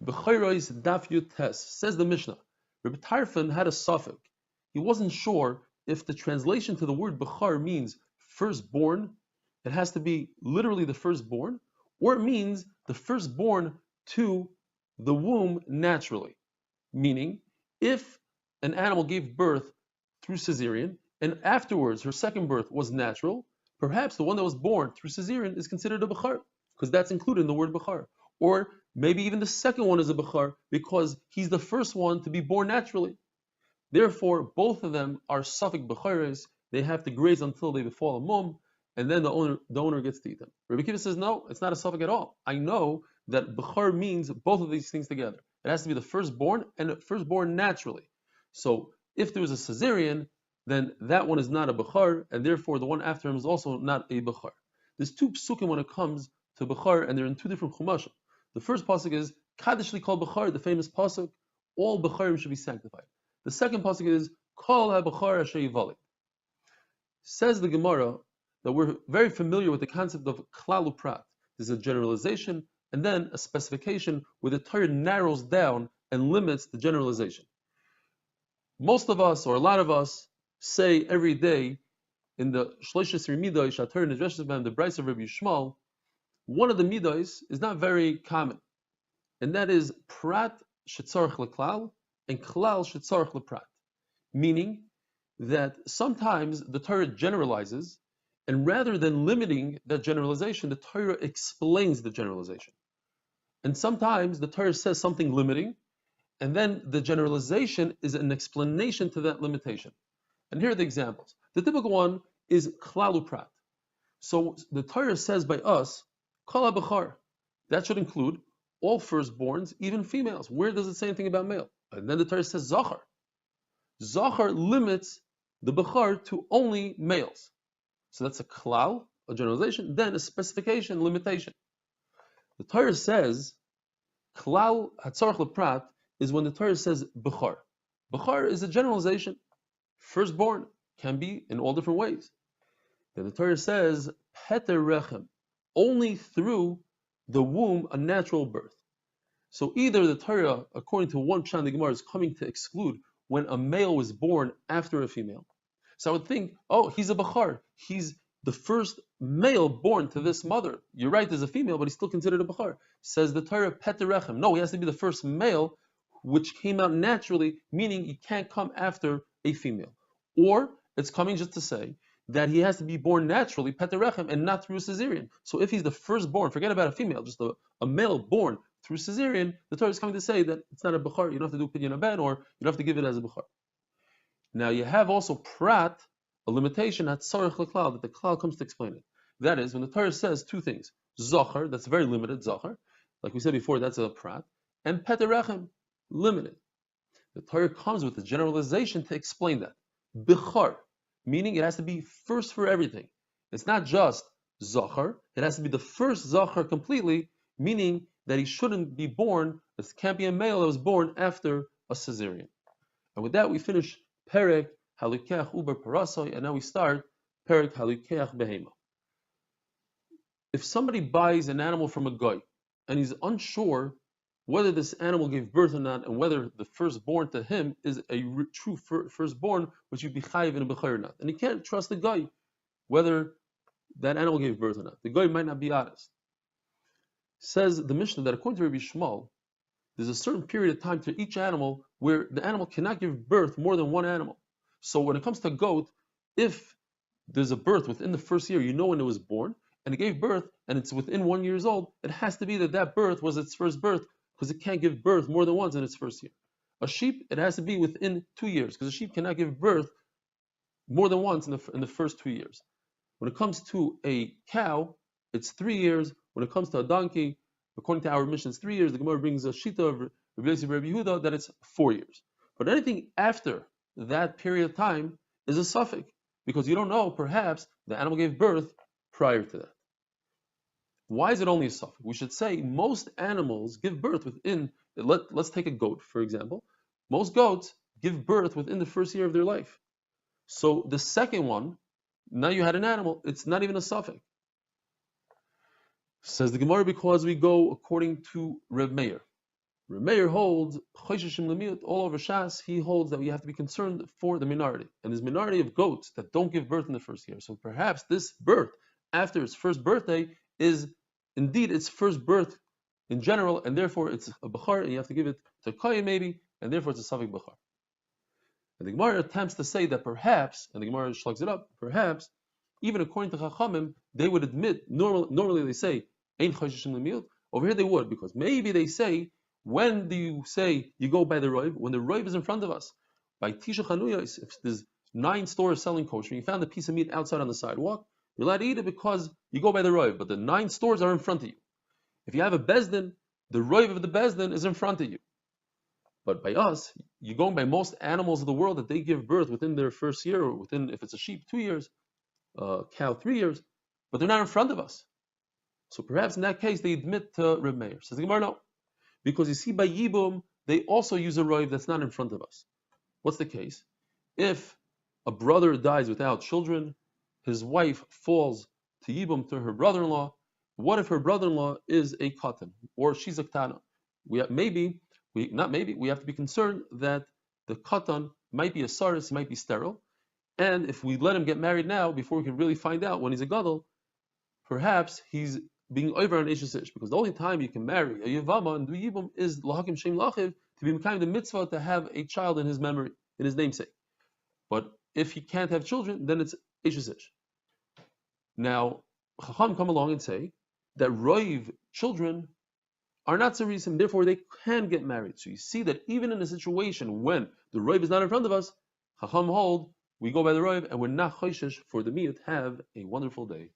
Bechoros Daf Tes says the Mishnah. Rabbi Tarfon had a suffix. He wasn't sure if the translation to the word Bechar means firstborn. It has to be literally the firstborn, or it means the firstborn to the womb naturally. Meaning, if an animal gave birth through cesarean and afterwards her second birth was natural, perhaps the one that was born through cesarean is considered a Bechar, because that's included in the word Bechar. Or maybe even the second one is a Bechar because he's the first one to be born naturally. Therefore, both of them are suffix Bechares. They have to graze until they befall a mum, and then the owner gets to eat them. Rabbi Kiva says, no, it's not a suffix at all. I know that Bechar means both of these things together. It has to be the firstborn and the firstborn naturally. So if there was a cesarean, then that one is not a Bechar, and therefore the one after him is also not a Bechar. There's two psukim when it comes to Bechar, and they're in two different chumashim. The first pasuk is Kaddish li kol Bechar, the famous pasuk. All Becharim should be sanctified. The second pasuk is Kol ha-Bechar asher yivalid. Says the Gemara that we're very familiar with the concept of klal uprat. There's a generalization and then a specification where the Torah narrows down and limits the generalization. Most of us, or a lot of us, say every day in the Shloishes Midos Shator Nidreshes B'Hem, the Brayso of Rabbi Yishmael, one of the midos is not very common, and that is prat shetzarich leklal and klal shetzarich leprat, meaning that sometimes the Torah generalizes, and rather than limiting that generalization, the Torah explains the generalization. And sometimes the Torah says something limiting, and then the generalization is an explanation to that limitation. And here are the examples. The typical one is klal uprat. So the Torah says by us, Kol ha-Bechar. That should include all firstborns, even females. Where does it say anything about male? And then the Torah says Zachar. Zachar limits the Bechar to only males. So that's a klal, a generalization, then a specification, limitation. The Torah says klal hatzarich leprat is when the Torah says Bechar. Bechar is a generalization. Firstborn can be in all different ways. Then the Torah says Peter Rechem, only through the womb, a natural birth. So either the Torah, according to one Pshat, the Gemara, is coming to exclude when a male was born after a female. So I would think, oh, he's a Bechar. He's the first male born to this mother. You're right, there's a female, but he's still considered a Bechar. Says the Torah, Peter Rechem. No, he has to be the first male, which came out naturally, meaning he can't come after a female. Or it's coming just to say that he has to be born naturally, Peter Rechem, and not through a cesarean. So if he's the firstborn, forget about a female, just a male born through cesarean, the Torah is coming to say that it's not a Bechar, you don't have to do Pidyon Aben, or you don't have to give it as a Bechar. Now you have also Prat, a limitation at Tzarech L'Klal, that the Klal comes to explain it. That is, when the Torah says two things, Zachar, that's very limited, Zachar, like we said before, that's a Prat, and Peter Rechem, limited. The Torah comes with a generalization to explain that. Bechar, meaning it has to be first for everything. It's not just Zachar, it has to be the first Zachar completely, meaning that he shouldn't be born, it can't be a male that was born after a cesarean. And with that we finish Perek Halikeach Uber Parasoi, and now we start Perek Halikeach Behema. If somebody buys an animal from a guy, and he's unsure whether this animal gave birth or not, and whether the firstborn to him is a true firstborn, which you'd be chayiv in a bechor or not. And he can't trust the guy whether that animal gave birth or not. The guy might not be honest. Says the Mishnah that according to Rabbi Shmuel, there's a certain period of time to each animal where the animal cannot give birth more than one animal. So when it comes to a goat, if there's a birth within the first year, you know when it was born, and it gave birth, and it's within 1 year old, it has to be that birth was its first birth, because it can't give birth more than once in its first year. A sheep, it has to be within 2 years, because a sheep cannot give birth more than once in the first 2 years. When it comes to a cow, it's 3 years. When it comes to a donkey, according to our mission, it's 3 years. The Gemara brings a shita of Rabbi Yehuda that it's 4 years. But anything after that period of time is a suffix, because you don't know, perhaps the animal gave birth prior to that. Why is it only a suffix? We should say most animals give birth within, let's take a goat, for example. Most goats give birth within the first year of their life. So the second one, now you had an animal, it's not even a suffix. Says the Gemara, because we go according to Reb Meir. Remeir holds Chosheshim Lemiyut all over Shas. He holds that we have to be concerned for the minority, and there's minority of goats that don't give birth in the first year. So perhaps this birth after its first birthday is indeed its first birth in general, and therefore it's a bechar, and you have to give it to kohen maybe, and therefore it's a savik bechar. And the Gemara attempts to say that perhaps, and the Gemara shlugs it up, perhaps even according to Chachamim, they would admit normally they say ein chosheshim lemiyut. Over here they would, because maybe they say, when do you say you go by the roiv? When the roiv is in front of us. By Tisha Chanuyos, if there's 9 stores selling kosher, and you found a piece of meat outside on the sidewalk, you're allowed to eat it because you go by the roiv, but the 9 stores are in front of you. If you have a bezdin, the roiv of the bezdin is in front of you. But by us, you're going by most animals of the world that they give birth within their first year, or within, if it's a sheep, 2 years, cow 3 years, but they're not in front of us. So perhaps in that case they admit to Reb Meir. Says the Gemara, no. Because you see by Yibum, they also use a roiv that's not in front of us. What's the case? If a brother dies without children, his wife falls to Yibum, to her brother-in-law. What if her brother-in-law is a katan, or she's a ktana? We have to be concerned that the katan might be a saris, might be sterile, and if we let him get married now, before we can really find out when he's a gadol, perhaps he's being over on Ishes Ish, because the only time you can marry a Yavama and do Yibum is Lahakim Shem Lachiv, to be kind of the mitzvah to have a child in his memory, in his namesake. But if he can't have children, then it's Ishes Ish. Now, Chacham come along and say that Roiv children are not Sarisim, therefore they can get married. So you see that even in a situation when the Roiv is not in front of us, Chacham hold, we go by the Roiv, and we're not Choshesh for the Miyut. Have a wonderful day.